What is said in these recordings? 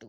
2।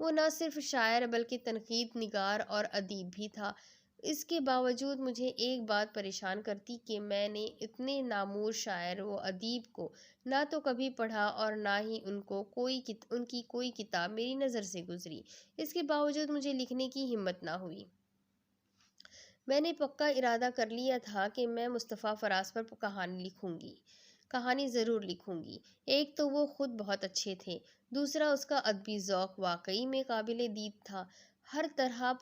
وہ نہ صرف شاعر بلکہ تنقید نگار اور ادیب بھی تھا۔ اس کے باوجود مجھے ایک بات پریشان کرتی کہ میں نے اتنے نامور شاعر و ادیب کو نہ تو کبھی پڑھا اور نہ ہی ان کی کوئی کتاب میری نظر سے گزری۔ اس کے باوجود مجھے لکھنے کی ہمت نہ ہوئی۔ میں نے پکا ارادہ کر لیا تھا کہ میں مصطفیٰ فراز پر کہانی ضرور لکھوں گی۔ ایک تو وہ خود بہت اچھے تھے، دوسرا اس کا ادبی ذوق واقعی میں قابل دید تھا۔ ہر طرح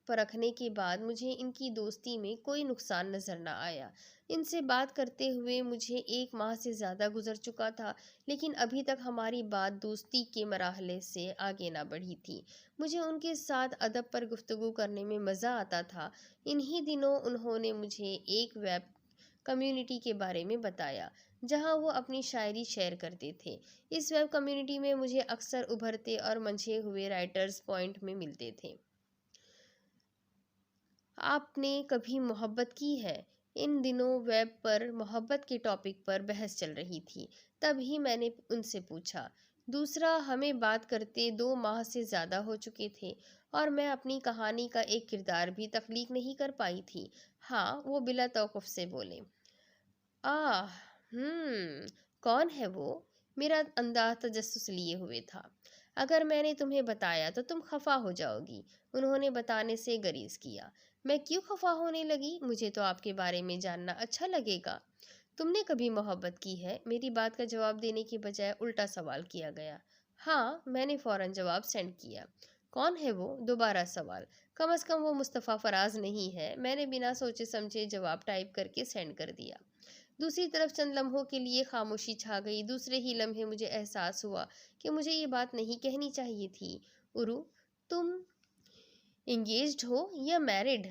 پرکھنے کے بعد مجھے ان کی دوستی میں کوئی نقصان نظر نہ آیا۔ ان سے بات کرتے ہوئے مجھے 1 ماہ سے زیادہ گزر چکا تھا، لیکن ابھی تک ہماری بات دوستی کے مرحلے سے آگے نہ بڑھی تھی۔ مجھے ان کے ساتھ ادب پر گفتگو کرنے میں مزہ آتا تھا۔ انہی دنوں انہوں نے مجھے ایک ویب کمیونٹی کے بارے میں بتایا جہاں وہ اپنی شاعری شیئر کرتے تھے۔ اس ویب کمیونٹی میں مجھے اکثر ابھرتے اور منجھے ہوئے رائٹرز پوائنٹ میں ملتے تھے۔ آپ نے کبھی محبت کی ہے؟ ان دنوں ویب پر محبت کے ٹاپک پر بحث چل رہی تھی۔ تب ہی میں نے ان سے پوچھا۔ دوسرا، ہمیں بات کرتے 2 ماہ سے زیادہ ہو چکے تھے اور میں اپنی کہانی کا ایک کردار بھی تخلیق نہیں کر پائی تھی۔ ہاں، وہ بلا توقف سے بولے۔ کون ہے وہ؟ میرا انداز تجسس لیے ہوئے تھا۔ اگر میں نے تمہیں بتایا تو تم خفا ہو جاؤ گی۔ انہوں نے بتانے سے گریز کیا۔ میں کیوں خفا ہونے لگی؟ مجھے تو آپ کے بارے میں جاننا اچھا لگے گا۔ تم نے کبھی محبت کی ہے؟ میری بات کا جواب دینے کے بجائے الٹا سوال کیا گیا۔ ہاں، میں نے فوراً جواب سینڈ کیا۔ کون ہے وہ؟ دوبارہ سوال۔ کم از کم وہ مصطفیٰ فراز نہیں ہے۔ میں نے بنا سوچے سمجھے جواب ٹائپ کر کے سینڈ کر دیا۔ دوسری طرف چند لمحوں کے لیے خاموشی چھا گئی۔ دوسرے ہی لمحے مجھے احساس ہوا کہ مجھے یہ بات نہیں کہنی چاہیے تھی۔ ارو، تم انگیجڈ ہو یا میرڈ؟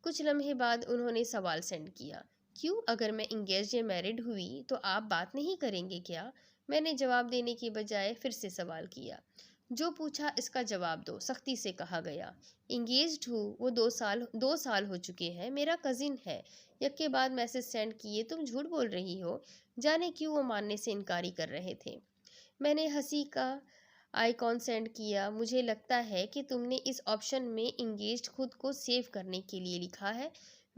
کچھ لمحے بعد انہوں نے سوال سینڈ کیا۔ کیوں؟ اگر میں انگیجڈ یا میرڈ ہوئی تو آپ بات نہیں کریں گے کیا؟ میں نے جواب دینے کے بجائے پھر سے سوال کیا۔ جو پوچھا اس کا جواب دو، سختی سے کہا گیا۔ انگیجڈ ہوں، وہ 2 سال ہو چکے ہیں، میرا کزن ہے۔ یکے بعد میسج سینڈ کیے۔ تم جھوٹ بول رہی ہو؟ جانے کیوں وہ ماننے سے انکاری کر رہے تھے۔ میں نے ہنسی کا آئیکن سینڈ کیا۔ مجھے لگتا ہے کہ تم نے اس آپشن میں انگیجڈ خود کو سیو کرنے کے لیے لکھا ہے۔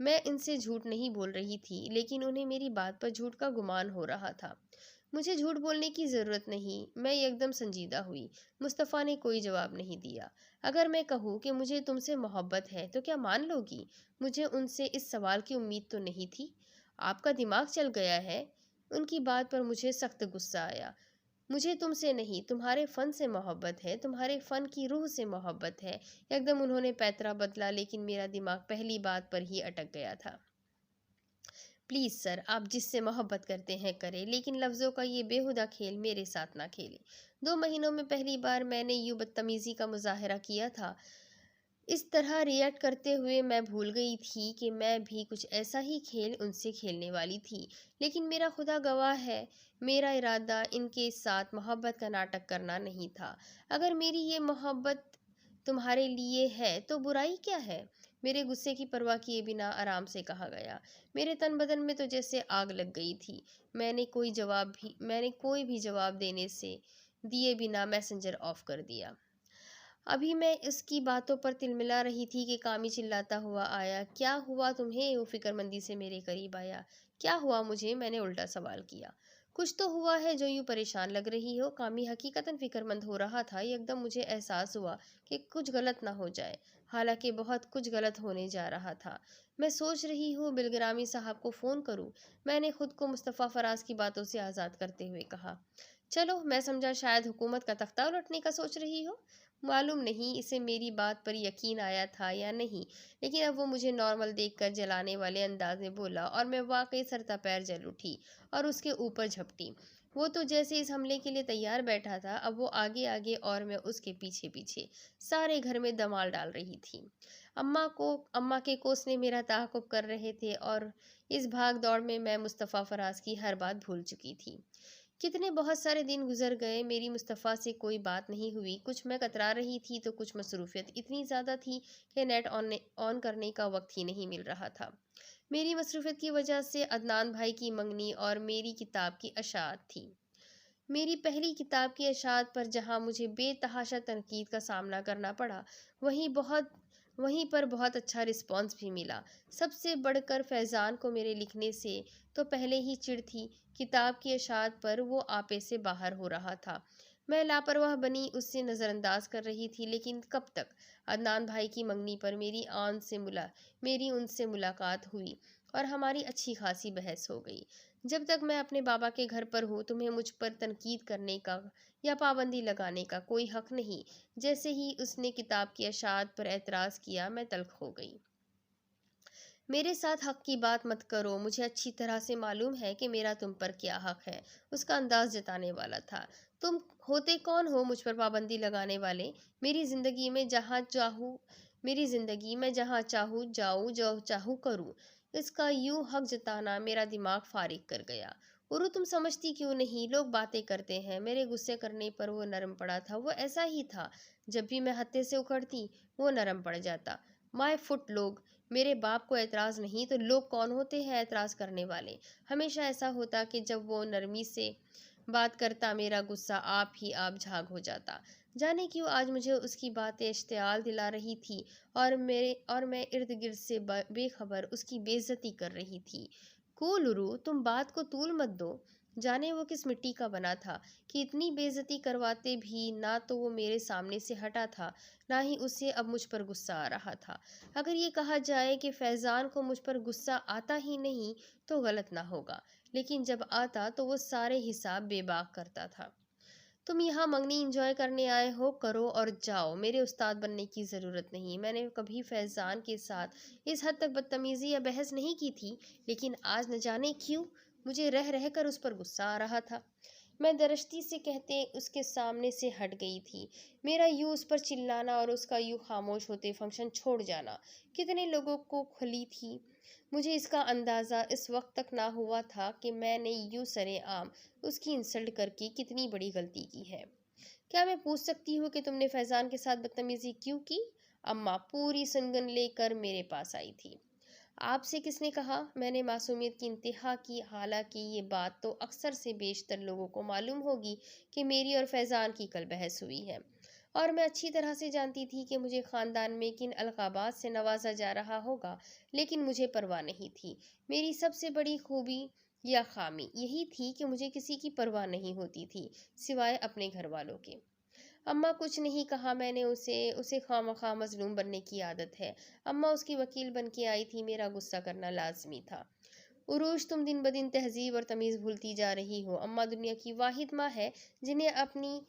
میں ان سے جھوٹ نہیں بول رہی تھی، لیکن انہیں میری بات پر جھوٹ کا گمان ہو رہا تھا۔ مجھے جھوٹ بولنے کی ضرورت نہیں۔ میں یکدم سنجیدہ ہوئی۔ مصطفیٰ نے کوئی جواب نہیں دیا۔ اگر میں کہوں کہ مجھے تم سے محبت ہے تو کیا مان لو گی؟ مجھے ان سے اس سوال کی امید تو نہیں تھی۔ آپ کا دماغ چل گیا ہے؟ ان کی بات پر مجھے سخت غصہ آیا۔ مجھے تم سے نہیں، تمہارے فن سے محبت ہے، تمہارے فن کی روح سے محبت ہے۔ یکدم انہوں نے پیترا بدلا، لیکن میرا دماغ پہلی بات پر ہی اٹک گیا تھا۔ پلیز سر، آپ جس سے محبت کرتے ہیں کریں، لیکن لفظوں کا یہ بےہودہ کھیل میرے ساتھ نہ کھیلیں۔ 2 مہینوں میں پہلی بار میں نے یوں بدتمیزی کا مظاہرہ کیا تھا۔ اس طرح ریئیکٹ کرتے ہوئے میں بھول گئی تھی کہ میں بھی کچھ ایسا ہی کھیل ان سے کھیلنے والی تھی۔ لیکن میرا خدا گواہ ہے، میرا ارادہ ان کے ساتھ محبت کا ناٹک کرنا نہیں تھا۔ اگر میری یہ محبت تمہارے لیے ہے تو برائی کیا ہے؟ میرے غصے کی پرواہ کیے بنا آرام سے کہا گیا۔ میرے تن بدن میں تو جیسے آگ لگ گئی تھی۔ میں نے کوئی بھی جواب دیے بنا میسنجر آف کر دیا۔ ابھی میں اس کی باتوں پر تلملا رہی تھی کہ کامی چلاتا ہوا آیا۔ کیا ہوا تمہیں؟ وہ فکر مندی سے میرے قریب آیا۔ کیا ہوا مجھے؟ میں نے الٹا سوال کیا۔ کچھ تو ہوا ہے جو یوں پریشان لگ رہی ہو۔ کامی حقیقتاً فکر مند ہو رہا تھا۔ یکدم مجھے احساس ہوا کہ کچھ غلط نہ ہو جائے، حالانکہ بہت کچھ غلط ہونے جا رہا تھا۔ میں سوچ رہی ہوں بلگرامی صاحب کو فون کروں، میں نے خود کو مصطفیٰ فراز کی باتوں سے آزاد کرتے ہوئے کہا۔ چلو، میں سمجھا شاید حکومت کا تختہ الٹنے کا سوچ رہی ہو۔ معلوم نہیں اسے میری بات پر یقین آیا تھا یا نہیں، لیکن اب وہ مجھے نارمل دیکھ کر جلانے والے انداز میں بولا اور میں واقعی سرتا پیر جل اٹھی اور اس کے اوپر جھپٹی۔ وہ تو جیسے اس حملے کے لیے تیار بیٹھا تھا، اب وہ آگے آگے اور میں اس کے پیچھے پیچھے، سارے گھر میں دمال ڈال رہی تھی۔ اماں کے کوسنے میرا تعاقب کر رہے تھے اور اس بھاگ دوڑ میں مصطفیٰ فراز کی ہر بات بھول چکی تھی۔ کتنے بہت سارے دن گزر گئے، میری مصطفیٰ سے کوئی بات نہیں ہوئی۔ کچھ میں کترا رہی تھی تو کچھ مصروفیت اتنی زیادہ تھی کہ نیٹ آن کرنے کا وقت ہی نہیں مل رہا تھا۔ میری مصروفیت کی وجہ سے عدنان بھائی کی منگنی اور میری کتاب کی اشاعت تھی۔ میری پہلی کتاب کی اشاعت پر جہاں مجھے بے تحاشا تنقید کا سامنا کرنا پڑا، وہیں پر بہت اچھا رسپانس بھی ملا۔ سب سے بڑھ کر فیضان کو میرے لکھنے سے تو پہلے ہی چڑ تھی۔ کتاب کی اشاعت پر وہ آپے سے باہر ہو رہا تھا۔ میں لاپرواہ بنی اسے نظر انداز کر رہی تھی، لیکن کب تک؟ عدنان بھائی کی منگنی پر میری ان سے ملاقات ہوئی اور ہماری اچھی خاصی بحث ہو گئی۔ جب تک میں اپنے بابا کے گھر پر ہوں، تمہیں مجھ پر تنقید کرنے کا یا پابندی لگانے کا کوئی حق نہیں۔ جیسے ہی اس نے کتاب کی اشاعت پر اعتراض کیا، میں تلخ ہو گئی۔ میرے ساتھ حق کی بات مت کرو، مجھے اچھی طرح سے معلوم ہے کہ میرا تم پر کیا حق ہے۔ اس کا انداز جتانے والا تھا۔ تم ہوتے کون ہو مجھ پر پابندی لگانے والے؟ میری زندگی میں جہاں چاہوں جاؤں، جو چاہوں کروں۔ اس کا یوں حق جتانا میرا دماغ فارغ کر گیا۔ عرو، تم سمجھتی کیوں نہیں؟ لوگ باتیں کرتے ہیں۔ میرے غصے کرنے پر وہ نرم پڑا تھا۔ وہ ایسا ہی تھا۔ جب بھی میں ہتے سے اکھڑتی، وہ نرم پڑ جاتا۔ مائے فٹ لوگ، میرے باپ کو اعتراض نہیں تو لوگ کون ہوتے ہیں اعتراض کرنے والے؟ ہمیشہ ایسا ہوتا کہ جب وہ نرمی سے بات کرتا، میرا غصہ آپ ہی آپ جھاگ ہو جاتا۔ جانے کیوں آج مجھے اس کی باتیں اشتعال دلا رہی تھی اور میں ارد گرد سے بے خبر اس کی بے عزتی کر رہی تھی۔ کول عرو، تم بات کو طول مت دو۔ جانے وہ کس مٹی کا بنا تھا کہ اتنی بے عزتی کرواتے بھی نہ تو وہ میرے سامنے سے ہٹا تھا، نہ ہی اسے اب مجھ پر غصہ آ رہا تھا۔ اگر یہ کہا جائے کہ فیضان کو مجھ پر غصہ آتا ہی نہیں تو غلط نہ ہوگا، لیکن جب آتا تو وہ سارے حساب بے باک کرتا تھا۔ تم یہاں منگنی انجوائے کرنے آئے ہو، کرو اور جاؤ، میرے استاد بننے کی ضرورت نہیں۔ میں نے کبھی فیضان کے ساتھ اس حد تک بدتمیزی یا بحث نہیں کی تھی، لیکن آج نہ جانے کیوں مجھے رہ رہ کر اس پر غصہ آ رہا تھا۔ میں درشتی سے کہتے اس کے سامنے سے ہٹ گئی تھی۔ میرا یوں اس پر چلانا اور اس کا یوں خاموش ہوتے فنکشن چھوڑ جانا کتنے لوگوں کو کھلی تھی۔ مجھے اس کا اندازہ اس وقت تک نہ ہوا تھا کہ میں نے یوں سرِ عام اس کی انسلٹ کر کے کتنی بڑی غلطی کی ہے۔ کیا میں پوچھ سکتی ہوں کہ تم نے فیضان کے ساتھ بدتمیزی کیوں کی؟ اماں پوری سنگن لے کر میرے پاس آئی تھی۔ آپ سے کس نے کہا؟ میں نے معصومیت کی انتہا کی، حالانکہ یہ بات تو اکثر سے بیشتر لوگوں کو معلوم ہوگی کہ میری اور فیضان کی کل بحث ہوئی ہے، اور میں اچھی طرح سے جانتی تھی کہ مجھے خاندان میں کن القابات سے نوازا جا رہا ہوگا، لیکن مجھے پرواہ نہیں تھی۔ میری سب سے بڑی خوبی یا خامی یہی تھی کہ مجھے کسی کی پرواہ نہیں ہوتی تھی سوائے اپنے گھر والوں کے۔ اماں کچھ نہیں کہا میں نے، اسے خواہ مظلوم بننے کی عادت ہے۔ اماں اس کی وکیل بن کے آئی تھی، میرا غصہ کرنا لازمی تھا۔ عروج، تم دن بدن تہذیب اور تمیز بھولتی جا رہی ہو۔ اماں دنیا کی واحد ماں ہے جنہیں اپنی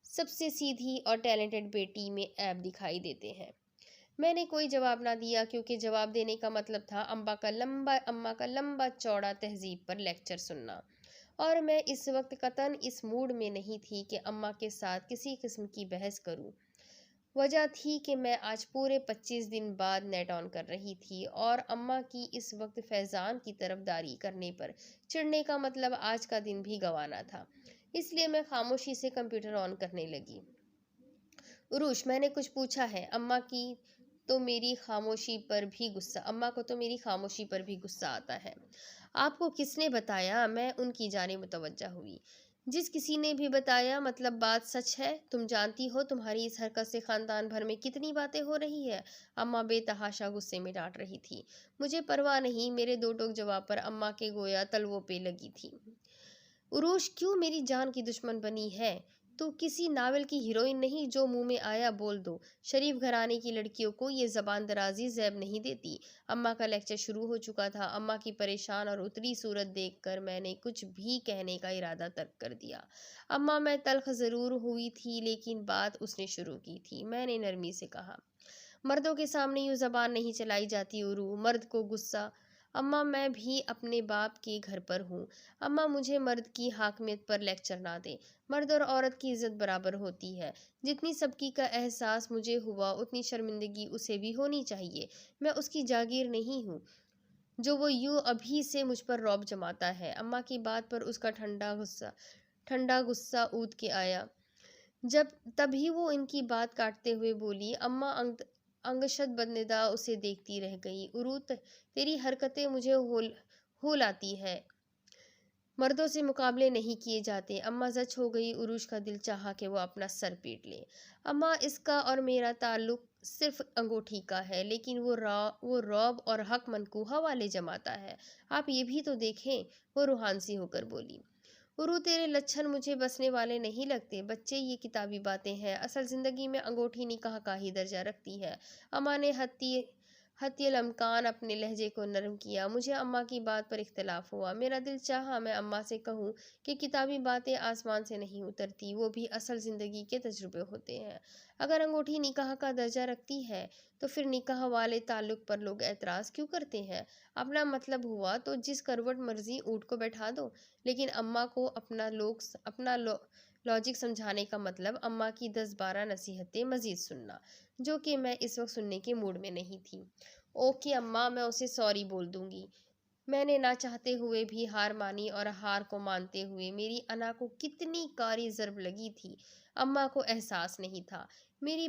سب سے سیدھی اور ٹیلنٹڈ بیٹی میں عیب دکھائی دیتے ہیں۔ میں نے کوئی جواب نہ دیا، کیونکہ جواب دینے کا مطلب تھا اماں کا لمبا چوڑا تہذیب پر لیکچر سننا، اور میں اس وقت قطعاً اس موڈ میں نہیں تھی کہ اماں کے ساتھ کسی قسم کی بحث کروں۔ وجہ تھی کہ میں آج پورے 25 دن بعد نیٹ آن کر رہی تھی، اور اماں کی اس وقت فیضان کی طرفداری کرنے پر چڑھنے کا مطلب آج کا دن بھی گنوانا تھا۔ اس لیے میں خاموشی سے کمپیوٹر آن کرنے لگی۔ عروج، میں نے کچھ پوچھا ہے؟ اماں کو تو میری خاموشی پر بھی غصہ آتا ہے۔ آپ کو کس نے بتایا؟ میں ان کی جانب متوجہ ہوئی۔ جس کسی نے بھی بتایا، مطلب بات سچ ہے۔ تم جانتی ہو تمہاری اس حرکت سے خاندان بھر میں کتنی باتیں ہو رہی ہے۔ اماں بے تحاشا غصے میں ڈانٹ رہی تھی۔ مجھے پرواہ نہیں، میرے دو ٹوک جواب پر اماں کے گویا تلووں پہ لگی تھی۔ عروج، کیوں میری جان کی دشمن بنی ہے؟ تو کسی ناول کی ہیروئن نہیں جو منہ میں آیا بول دو۔ شریف گھرانے کی لڑکیوں کو یہ زبان درازی زیب نہیں دیتی۔ اماں کا لیکچر شروع ہو چکا تھا۔ اماں کی پریشان اور اتری صورت دیکھ کر میں نے کچھ بھی کہنے کا ارادہ ترک کر دیا۔ اماں، میں تلخ ضرور ہوئی تھی، لیکن بات اس نے شروع کی تھی۔ میں نے نرمی سے کہا، مردوں کے سامنے یوں زبان نہیں چلائی جاتی عرو، مرد کو غصہ۔ اماں، میں بھی اپنے باپ کے گھر پر ہوں۔ اماں، مجھے مرد کی حاکمیت پر لیکچر نہ دیں۔ مرد اور عورت کی عزت برابر ہوتی ہے۔ جتنی سبکی کا احساس مجھے ہوا، اتنی شرمندگی اسے بھی ہونی چاہیے۔ میں اس کی جاگیر نہیں ہوں جو وہ یوں ابھی سے مجھ پر رعب جماتا ہے۔ اماں کی بات پر اس کا ٹھنڈا غصہ اود کے آیا۔ تبھی وہ ان کی بات کاٹتے ہوئے بولی، اماں انگشت بدندا اسے دیکھتی رہ گئی۔ عرو، تیری حرکتیں مجھے ہول آتی ہے۔ مردوں سے مقابلے نہیں کیے جاتے۔ اماں زچ ہو گئی۔ عروج کا دل چاہا کہ وہ اپنا سر پیٹ لے۔ اماں، اس کا اور میرا تعلق صرف انگوٹھی کا ہے، لیکن وہ رعب اور حق منقوہہ والے جماتا ہے۔ آپ یہ بھی تو دیکھیں، وہ روحان سی ہو کر بولی۔ عرو، تیرے لچھن مجھے بسنے والے نہیں لگتے۔ بچے، یہ کتابی باتیں ہیں، اصل زندگی میں انگوٹھی نکاح کا ہی درجہ رکھتی ہے۔ اماں نے حتی الامکان اپنے لہجے کو نرم کیا۔ مجھے اماں کی بات پر اختلاف ہوا۔ میرا دل چاہا میں اماں سے کہوں کہ کتابی باتیں آسمان سے نہیں اترتی، وہ بھی اصل زندگی کے تجربے ہوتے ہیں۔ اگر انگوٹھی نکاح کا درجہ رکھتی ہے تو پھر نکاح والے تعلق پر لوگ اعتراض کیوں کرتے ہیں؟ اپنا مطلب ہوا تو جس کروٹ مرضی اونٹ کو بیٹھا دو۔ لیکن اماں کو اپنا لاجک سمجھانے کا مطلب اماں کی 10-12 نصیحتیں مزید سننا، جو کہ میں اس وقت سننے کے موڈ میں نہیں تھی۔ اوکے اماں، میں اسے سوری بول دوں گی۔ میں نے نہ چاہتے ہوئے بھی ہار مانی، اور ہار کو مانتے ہوئے میری انا کو کتنی کاری ضرب لگی تھی، اماں کو احساس نہیں تھا۔ میری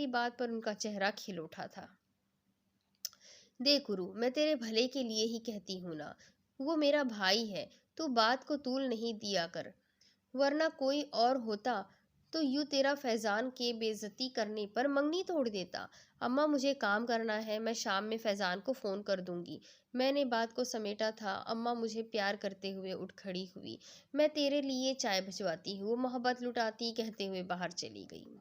بات پر ان کا چہرہ کھل اٹھا تھا۔ دیکھ عرو، میں تیرے بھلے کے لیے ہی کہتی ہوں نا، وہ میرا بھائی ہے، تو بات کو طول نہیں دیا کر، ورنہ کوئی اور ہوتا تو یوں تیرا فیضان کے بے عزتی کرنے پر منگنی توڑ دیتا۔ اماں، مجھے کام کرنا ہے، میں شام میں فیضان کو فون کر دوں گی۔ میں نے بات کو سمیٹا تھا۔ اماں مجھے پیار کرتے ہوئے اٹھ کھڑی ہوئی۔ میں تیرے لیے چائے بھجواتی ہوں، وہ محبت لٹاتی کہتے ہوئے باہر چلی گئی۔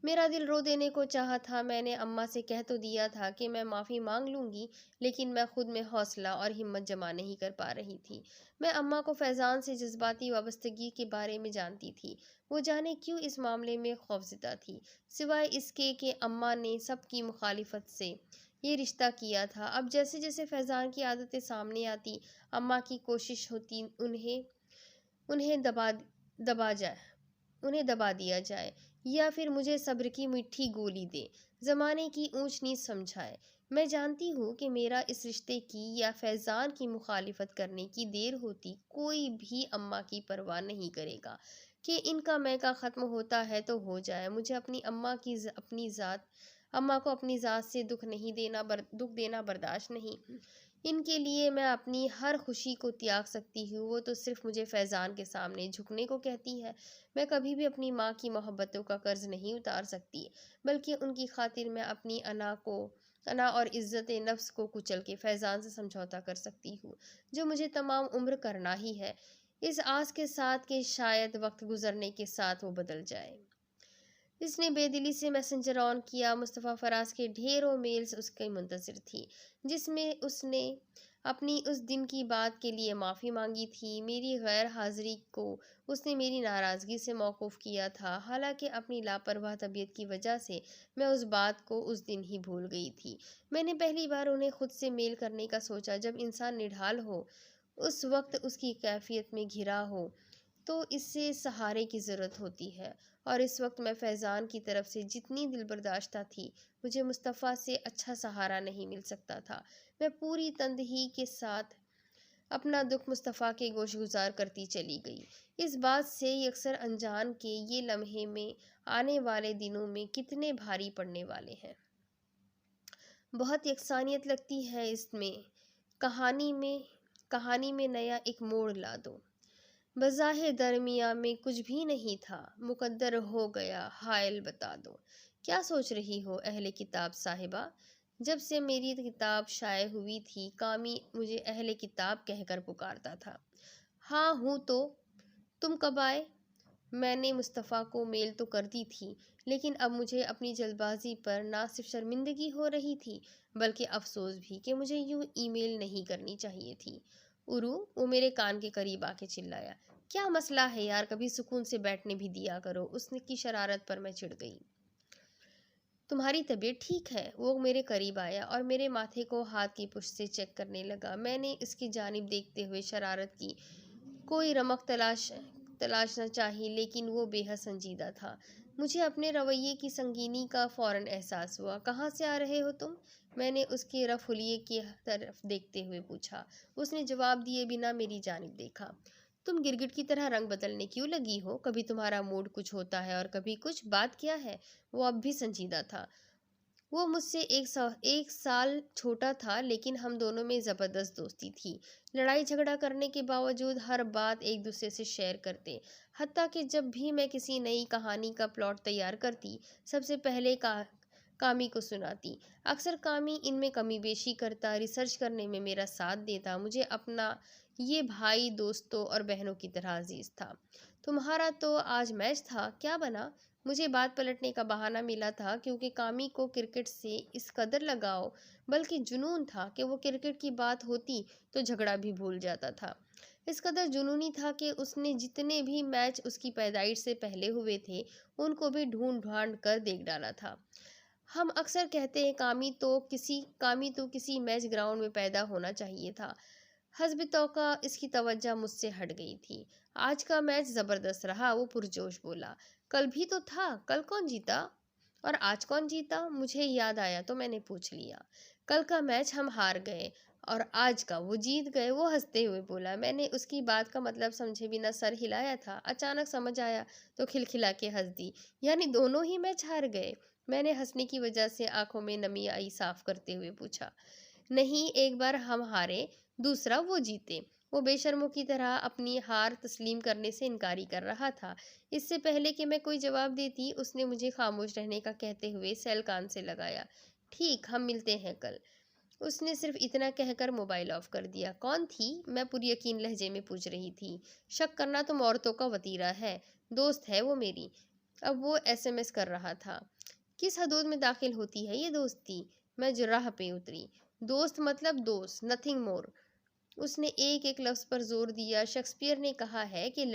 میرا دل رو دینے کو چاہا تھا۔ میں نے اماں سے کہہ تو دیا تھا کہ میں معافی مانگ لوں گی، لیکن میں خود میں حوصلہ اور ہمت جمع نہیں کر پا رہی تھی۔ میں اماں کو فیضان سے جذباتی وابستگی کے بارے میں جانتی تھی۔ وہ جانے کیوں اس معاملے میں خوفزدہ تھی، سوائے اس کے کہ اماں نے سب کی مخالفت سے یہ رشتہ کیا تھا۔ اب جیسے جیسے فیضان کی عادتیں سامنے آتی، اماں کی کوشش ہوتی انہیں دبا دیا جائے، یا پھر مجھے صبر کی میٹھی گولی دے، زمانے کی اونچ نیچ سمجھائے۔ میں جانتی ہوں کہ میرا اس رشتے کی یا فیضان کی مخالفت کرنے کی دیر ہوتی کوئی بھی اماں کی پرواہ نہیں کرے گا کہ ان کا میکا ختم ہوتا ہے تو ہو جائے۔ مجھے اپنی اماں کو اپنی ذات سے دکھ دینا برداشت نہیں۔ ان کے لیے میں اپنی ہر خوشی کو تیاگ سکتی ہوں، وہ تو صرف مجھے فیضان کے سامنے جھکنے کو کہتی ہے۔ میں کبھی بھی اپنی ماں کی محبتوں کا قرض نہیں اتار سکتی، بلکہ ان کی خاطر میں اپنی انا اور عزت نفس کو کچل کے فیضان سے سمجھوتا کر سکتی ہوں، جو مجھے تمام عمر کرنا ہی ہے، اس آس کے ساتھ کہ شاید وقت گزرنے کے ساتھ وہ بدل جائے۔ اس نے بے دلی سے میسنجر آن کیا۔ مصطفیٰ فراز کے ڈھیروں میلز اس کے منتظر تھی، جس میں اس نے اپنی اس دن کی بات کے لیے معافی مانگی تھی۔ میری غیر حاضری کو اس نے میری ناراضگی سے موقوف کیا تھا، حالانکہ اپنی لاپرواہ طبیعت کی وجہ سے میں اس بات کو اس دن ہی بھول گئی تھی۔ میں نے پہلی بار انہیں خود سے میل کرنے کا سوچا جب انسان نڈھال ہو، اس وقت اس کی کیفیت میں گھرا ہو تو اسے سہارے کی ضرورت ہوتی ہے، اور اس وقت میں فیضان کی طرف سے جتنی دل برداشتہ تھی، مجھے مصطفیٰ سے اچھا سہارا نہیں مل سکتا تھا۔ میں پوری تندہی کے ساتھ اپنا دکھ مصطفیٰ کے گوش گزار کرتی چلی گئی، اس بات سے یکسر انجان کہ یہ لمحے میں آنے والے دنوں میں کتنے بھاری پڑنے والے ہیں۔ بہت یکسانیت لگتی ہے اس میں، کہانی میں نیا ایک موڑ لا دو۔ بظاہر درمیاں میں کچھ بھی نہیں تھا، مقدر ہو گیا، حائل بتا دو۔ کیا سوچ رہی ہو اہل کتاب صاحبہ؟ جب سے میری کتاب شائع ہوئی تھی، کامی مجھے اہل کتاب کہہ کر پکارتا تھا۔ ہاں ہوں تو تم کب آئے؟ میں نے مصطفیٰ کو میل تو کر دی تھی، لیکن اب مجھے اپنی جلد بازی پر نہ صرف شرمندگی ہو رہی تھی، بلکہ افسوس بھی کہ مجھے یوں ای میل نہیں کرنی چاہیے تھی۔ عرو، وہ میرے کان کے قریب آ کے چلایا۔ کیا مسئلہ ہے یار، کبھی سکون سے بیٹھنے بھی دیا کرو۔ اس کی شرارت پر میں چڑ گئی۔ تمہاری طبیعت ٹھیک ہے؟ وہ میرے قریب آیا اور میرے ماتھے کو ہاتھ کی پشت سے چیک کرنے لگا۔ میں نے اس کی جانب دیکھتے ہوئے شرارت کی کوئی رمق تلاشنا چاہی، لیکن وہ بے حد سنجیدہ تھا۔ مجھے اپنے رویے کی سنگینی کا فوراً احساس ہوا۔ کہاں سے آ رہے ہو تم؟ میں نے اس کے رف حلیے کی طرف دیکھتے ہوئے پوچھا۔ اس نے جواب دیے بنا میری جانب دیکھا۔ تم گرگٹ کی طرح رنگ بدلنے کیوں لگی ہو؟ کبھی تمہارا موڈ کچھ ہوتا ہے اور کبھی کچھ، بات کیا ہے؟ وہ اب بھی سنجیدہ تھا۔ وہ مجھ سے ایک سال چھوٹا تھا، لیکن ہم دونوں میں زبردست دوستی تھی۔ لڑائی جھگڑا کرنے کے باوجود ہر بات ایک دوسرے سے شیئر کرتے، حتیٰ کہ جب بھی میں کسی نئی کہانی کا پلاٹ تیار کرتی، سب سے پہلے کامی کو سناتی۔ اکثر کامی ان میں کمی بیشی کرتا، ریسرچ کرنے میں میرا ساتھ دیتا۔ مجھے اپنا یہ بھائی دوستوں اور بہنوں کی طرح عزیز تھا۔ تمہارا تو آج میچ تھا، کیا بنا؟ مجھے بات پلٹنے کا بہانہ ملا تھا، کیونکہ کامی کو کرکٹ سے اس قدر لگاؤ بلکہ جنون تھا کہ وہ کرکٹ کی بات ہوتی تو جھگڑا بھی بھول جاتا تھا۔ اس قدر جنونی تھا کہ اس نے جتنے بھی میچ اس کی پیدائش سے پہلے ہوئے تھے ان کو بھی ڈھونڈ ڈھانڈ کر دیکھ ڈالا تھا۔ ہم اکثر کہتے ہیں کامی تو کسی میچ گراؤنڈ میں پیدا ہونا چاہیے تھا۔ حسب توقع اس کی توجہ مجھ سے ہٹ گئی تھی۔ آج کا میچ زبردست رہا، وہ پرجوش بولا۔ کل بھی تو تھا، کل کون جیتا؟ اور آج کون جیتا؟ مجھے یاد آیا تو میں نے پوچھ لیا۔ کل کا میچ ہم ہار گئے اور آج کا وہ جیت گئے، وہ ہنستے ہوئے بولا۔ میں نے اس کی بات کا مطلب سمجھے بنا سر ہلایا تھا۔ اچانک سمجھ آیا تو کھلکھلا کے ہنس دی۔ یعنی دونوں ہی میچ ہار گئے؟ میں نے ہنسنے کی وجہ سے آنکھوں میں نمی آئی صاف کرتے ہوئے پوچھا۔ نہیں، ایک بار ہم ہارے، دوسرا وہ جیتے۔ وہ بے شرموں کی طرح اپنی ہار تسلیم کرنے سے انکاری کر رہا تھا۔ اس سے پہلے کہ میں کوئی جواب دیتی، اس نے مجھے خاموش رہنے کا کہتے ہوئے سیل کان سے لگایا۔ ٹھیک، ہم ملتے ہیں کل۔ اس نے صرف اتنا کہہ کر موبائل آف کر دیا۔ کون تھی؟ میں پر یقین لہجے میں پوچھ رہی تھی۔ شک کرنا تم عورتوں کا وتیرہ ہے، دوست ہے وہ میری۔ اب وہ SMS کر رہا تھا۔ کس حدود میں داخل ہوتی ہے یہ دوستی؟ میں جراح پہ اتری۔ دوست مطلب دوست، نتھنگ مور۔ اس نے ایک ایک لفظ پر زور دیا۔ شیکسپیئر نے کہا ہے کہ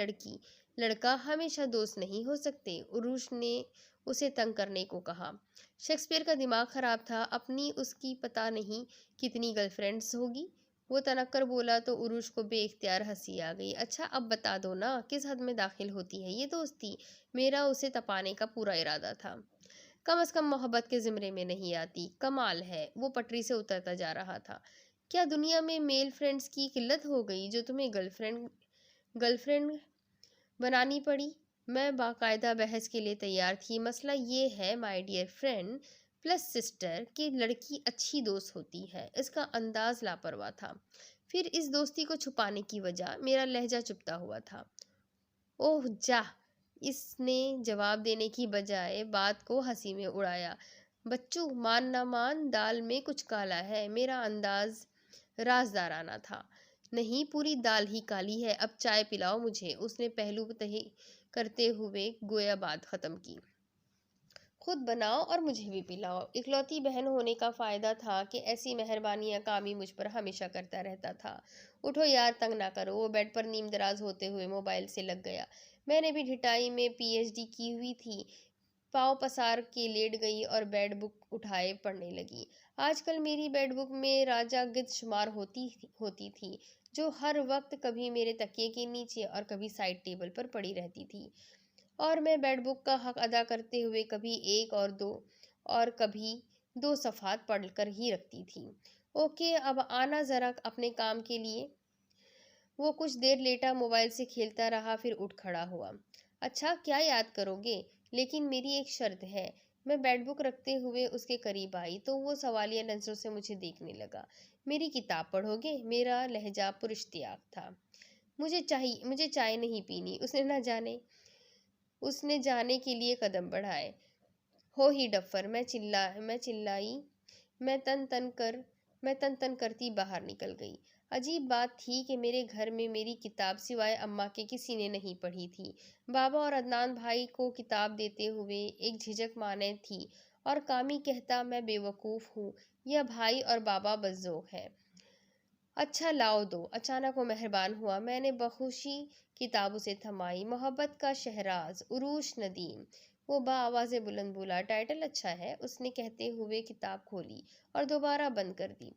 لڑکا ہمیشہ دوست نہیں ہو سکتے۔ عروش نے اسے تنگ کرنے کو کہا۔ شیکسپیئر کا دماغ خراب تھا، اپنی اس کی پتہ نہیں کتنی گرل فرینڈز ہوگی۔ وہ تنک کر بولا تو عروش کو بے اختیار ہنسی آ گئی۔ اچھا اب بتا دو نا، کس حد میں داخل ہوتی ہے یہ دوستی؟ میرا اسے تپانے کا پورا ارادہ تھا۔ کم از کم محبت کے زمرے میں نہیں آتی۔ کمال ہے، وہ پٹری سے اترتا جا رہا تھا۔ کیا دنیا میں میل فرینڈز کی قلت ہو گئی جو تمہیں گرل فرینڈ بنانی پڑی؟ میں باقاعدہ بحث کے لیے تیار تھی۔ مسئلہ یہ ہے my dear friend plus sister کہ لڑکی اچھی دوست ہوتی ہے۔ اس کا انداز لاپرواہ تھا۔ پھر اس دوستی کو چھپانے کی وجہ؟ میرا لہجہ چپتا ہوا تھا۔ اوہ جا! اس نے جواب دینے کی بجائے بات کو ہنسی میں اڑایا۔ بچو، مان نہ مان، دال میں کچھ کالا ہے۔ میرا انداز رازدارانہ تھا۔ نہیں، پوری دال ہی کالی ہے۔ اب چائے پلاؤ مجھے۔ اس نے پہلو تہی کرتے ہوئے گویا بات ختم کی۔ خود بناؤ اور مجھے بھی پلاؤ۔ اکلوتی بہن ہونے کا فائدہ تھا کہ ایسی مہربانیاں کامی مجھ پر ہمیشہ کرتا رہتا تھا۔ اٹھو یار، تنگ نہ کرو۔ وہ بیڈ پر نیم دراز ہوتے ہوئے موبائل سے لگ گیا۔ میں نے بھی ڈھٹائی میں PhD کی ہوئی تھی۔ پاؤں پسار کے لیٹ گئی اور بیڈ بک اٹھائے پڑھنے لگی۔ آج کل میری بیڈ بک میں راجا گد شمار ہوتی تھی جو ہر وقت کبھی میرے تکیے کے نیچے اور کبھی سائڈ ٹیبل پر پڑی رہتی تھی، اور میں بیڈ بک کا حق ادا کرتے ہوئے کبھی ایک اور کبھی دو صفحات پڑھ کر ہی رکھتی تھی۔ اوکے، اب آنا ذرا اپنے کام کے لیے۔ وہ کچھ دیر لیٹا موبائل سے کھیلتا رہا، پھر اٹھ کھڑا ہوا۔ اچھا، کیا یاد کرو گے؟ لیکن میری ایک شرط ہے۔ میں بیڈ بک رکھتے ہوئے اس کے قریب آئی تو وہ سوالیہ نظروں سے مجھے دیکھنے لگا۔ میری کتاب پڑھو گے؟ میرا لہجہ پراشتیاق تھا۔ مجھے چائے نہیں پینی۔ اس نے جانے کے لیے قدم بڑھائے۔ ہو ہی ڈفر! میں چلائی۔ میں تن تن کرتی باہر نکل گئی۔ عجیب بات تھی کہ میرے گھر میں میری کتاب سوائے اماں کے کسی نے نہیں پڑھی تھی۔ بابا اور عدنان بھائی کو کتاب دیتے ہوئے ایک جھجک مانے تھی، اور کامی کہتا میں بے وقوف ہوں یا بھائی اور بابا بزذوق ہیں۔ اچھا لاؤ دو۔ اچانک وہ مہربان ہوا۔ میں نے بخوشی کتاب اسے تھمائی۔ محبت کا شہراز، عروش ندیم۔ وہ بآواز بلند بولا۔ ٹائٹل اچھا ہے۔ اس نے کہتے ہوئے کتاب کھولی اور دوبارہ بند کر دی۔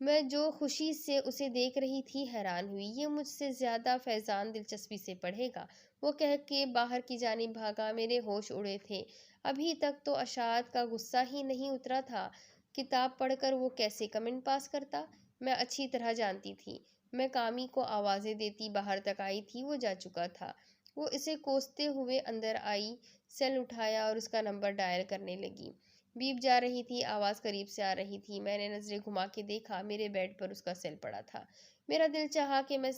میں جو خوشی سے اسے دیکھ رہی تھی حیران ہوئی۔ یہ مجھ سے زیادہ فیضان دلچسپی سے پڑھے گا، وہ کہہ کے باہر کی جانب بھاگا۔ میرے ہوش اڑے تھے۔ ابھی تک تو اشاعت کا غصہ ہی نہیں اترا تھا۔ کتاب پڑھ کر وہ کیسے کمنٹ پاس کرتا؟ میں اچھی طرح جانتی تھی۔ میں کامی کو آوازیں دیتی باہر تک آئی تھی، وہ جا چکا تھا۔ وہ اسے کوستے ہوئے اندر آئی سیل اٹھایا اور اس کا نمبر ڈائل کرنے لگی۔ بیپ جا رہی تھی، آواز قریب سے آ رہی تھی۔ میں نے نظریں گھما کے دیکھا، میرے بیڈ پر اس کا سیل پڑا تھا۔ میرا دل چاہا کہ میں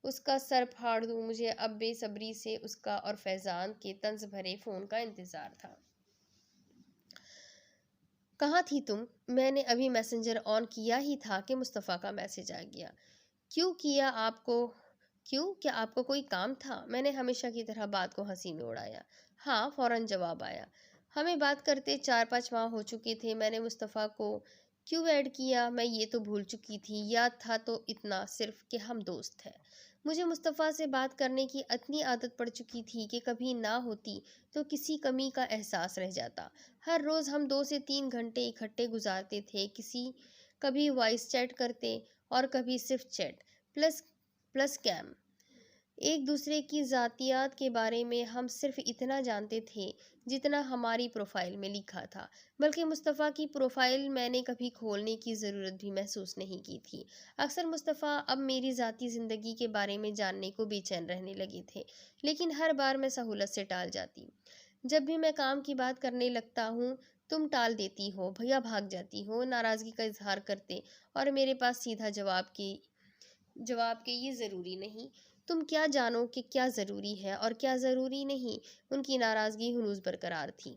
اس کا سر پھاڑ دوں۔ مجھے اب بے صبری سے اس کا اور فیضان کے طنز بھرے فون کا انتظار تھا۔ کہاں تھی تم؟ میں نے ابھی میسنجر آن کیا ہی تھا کہ مصطفیٰ کا میسج آ گیا۔ کیوں کیا آپ کو؟ کیوں؟ کیا آپ کو کوئی کام تھا؟ میں نے ہمیشہ کی طرح بات کو ہنسی میں اڑایا۔ ہاں، فوراً جواب آیا۔ ہمیں بات کرتے 4-5 ماہ ہو چکے تھے۔ میں نے مصطفیٰ کو کیوں ایڈ کیا میں یہ تو بھول چکی تھی، یاد تھا تو اتنا صرف کہ ہم دوست ہیں۔ مجھے مصطفیٰ سے بات کرنے کی اتنی عادت پڑ چکی تھی کہ کبھی نہ ہوتی تو کسی کمی کا احساس رہ جاتا۔ ہر روز ہم 2 سے 3 گھنٹے اکٹھے گزارتے تھے، کبھی وائس چیٹ کرتے اور کبھی صرف چیٹ پلس کیم۔ ایک دوسرے کی ذاتیات کے بارے میں ہم صرف اتنا جانتے تھے جتنا ہماری پروفائل میں لکھا تھا، بلکہ مصطفیٰ کی پروفائل میں نے کبھی کھولنے کی ضرورت بھی محسوس نہیں کی تھی۔ اکثر مصطفیٰ اب میری ذاتی زندگی کے بارے میں جاننے کو بے چین رہنے لگے تھے، لیکن ہر بار میں سہولت سے ٹال جاتی۔ جب بھی میں کام کی بات کرنے لگتا ہوں، تم ٹال دیتی ہو یا بھاگ جاتی ہو، ناراضگی کا اظہار کرتے اور میرے پاس سیدھا جواب کے یہ ضروری نہیں، تم کیا جانو کہ کیا ضروری ہے اور کیا ضروری نہیں۔ ان کی ناراضگی ہنوز برقرار تھی۔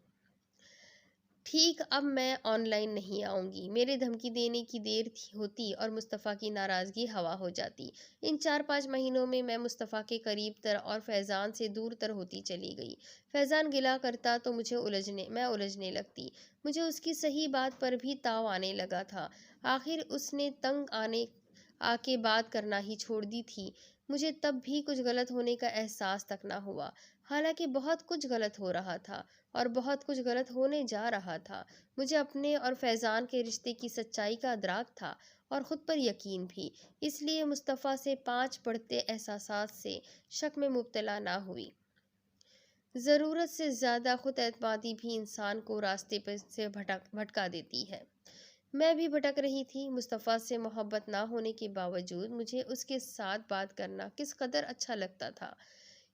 ٹھیک، اب میں آن لائن نہیں آؤں گی، میرے دھمکی دینے کی دیر ہوتی اور مصطفیٰ کی ناراضگی ہوا ہو جاتی۔ ان 4-5 مہینوں میں مصطفیٰ کے قریب تر اور فیضان سے دور تر ہوتی چلی گئی۔ فیضان گلہ کرتا تو میں الجھنے لگتی۔ مجھے اس کی صحیح بات پر بھی تاؤ آنے لگا تھا۔ آخر اس نے تنگ آ کے بات کرنا ہی چھوڑ دی تھی۔ مجھے تب بھی کچھ غلط ہونے کا احساس تک نہ ہوا، حالانکہ بہت کچھ غلط ہو رہا تھا اور بہت کچھ غلط ہونے جا رہا تھا۔ مجھے اپنے اور فیضان کے رشتے کی سچائی کا ادراک تھا اور خود پر یقین بھی، اس لیے مصطفیٰ سے 5 بڑھتے احساسات سے شک میں مبتلا نہ ہوئی۔ ضرورت سے زیادہ خود اعتمادی بھی انسان کو راستے سے بھٹکا دیتی ہے۔ میں بھی بھٹک رہی تھی۔ مصطفیٰ سے محبت نہ ہونے کے باوجود مجھے اس کے ساتھ بات کرنا کس قدر اچھا لگتا تھا،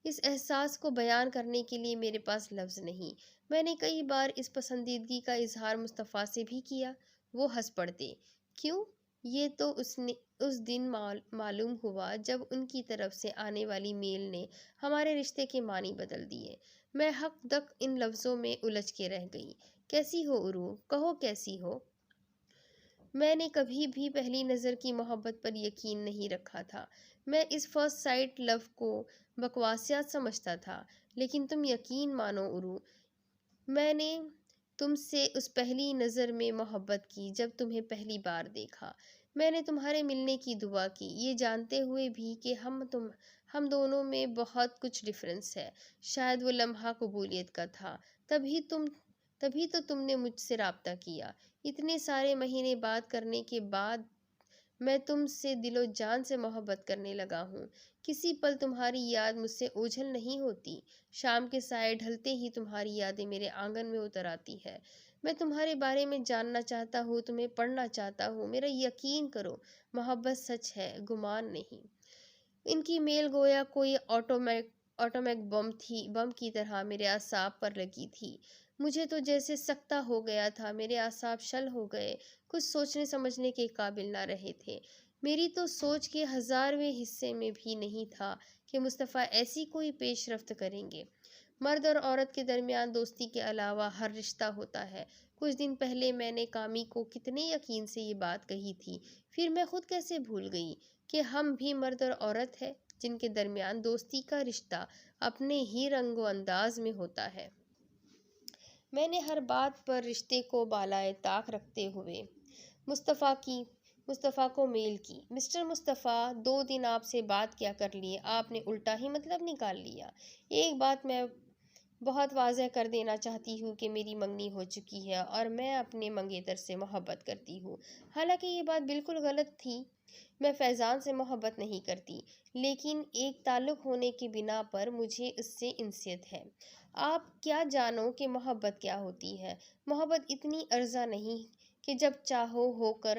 اس احساس کو بیان کرنے کے لیے میرے پاس لفظ نہیں۔ میں نے کئی بار اس پسندیدگی کا اظہار مصطفیٰ سے بھی کیا۔ وہ ہنس پڑتے۔ کیوں؟ یہ تو اس دن معلوم ہوا جب ان کی طرف سے آنے والی میل نے ہمارے رشتے کے معنی بدل دیے۔ میں حق تک ان لفظوں میں الجھ کے رہ گئی۔ کیسی ہو عروہ؟ کہو کیسی ہو؟ میں نے کبھی بھی پہلی نظر کی محبت پر یقین نہیں رکھا تھا۔ میں اس فرسٹ سائٹ لو کو بکواسیات سمجھتا تھا، لیکن تم یقین مانو عروہ، میں نے تم سے اس پہلی نظر میں محبت کی جب تمہیں پہلی بار دیکھا۔ میں نے تمہارے ملنے کی دعا کی، یہ جانتے ہوئے بھی کہ ہم دونوں میں بہت کچھ ڈفرینس ہے۔ شاید وہ لمحہ قبولیت کا تھا، تبھی تو تم نے مجھ سے رابطہ کیا۔ اتنے سارے مہینے بات کرنے کے بعد میں تم سے دل و جان سے محبت کرنے لگا ہوں۔ کسی پل تمہاری یاد مجھ سے اوجھل نہیں ہوتی۔ شام کے سائے ڈھلتے ہی تمہاری یادیں میرے آنگن میں اتر آتی ہے۔ میں تمہارے بارے میں جاننا چاہتا ہوں، تمہیں پڑھنا چاہتا ہوں۔ میرا یقین کرو، محبت سچ ہے، گمان نہیں۔ ان کی میل گویا کوئی آٹومیک بم کی طرح میرے اعصاب پر لگی تھی۔ مجھے تو جیسے سکتہ ہو گیا تھا، میرے اعصاب شل ہو گئے، کچھ سوچنے سمجھنے کے قابل نہ رہے تھے۔ میری تو سوچ کے 1000ویں حصے میں بھی نہیں تھا کہ مصطفیٰ ایسی کوئی پیش رفت کریں گے۔ مرد اور عورت کے درمیان دوستی کے علاوہ ہر رشتہ ہوتا ہے۔ کچھ دن پہلے میں نے کامی کو کتنے یقین سے یہ بات کہی تھی، پھر میں خود کیسے بھول گئی کہ ہم بھی مرد اور عورت ہیں جن کے درمیان دوستی کا رشتہ اپنے ہی رنگ و انداز میں ہوتا ہے۔ میں نے ہر بات پر رشتے کو بالائے طاق رکھتے ہوئے مصطفیٰ کو میل کی۔ مسٹر مصطفیٰ، 2 دن آپ سے بات کیا کر لیے، آپ نے الٹا ہی مطلب نکال لیا۔ ایک بات میں بہت واضح کر دینا چاہتی ہوں کہ میری منگنی ہو چکی ہے اور میں اپنے منگیتر سے محبت کرتی ہوں۔ حالانکہ یہ بات بالکل غلط تھی، میں فیضان سے محبت نہیں کرتی، لیکن ایک تعلق ہونے کی بنا پر مجھے اس سے انسیت ہے۔ آپ کیا جانو کہ محبت کیا ہوتی ہے؟ محبت اتنی عرضہ نہیں کہ جب چاہو ہو کر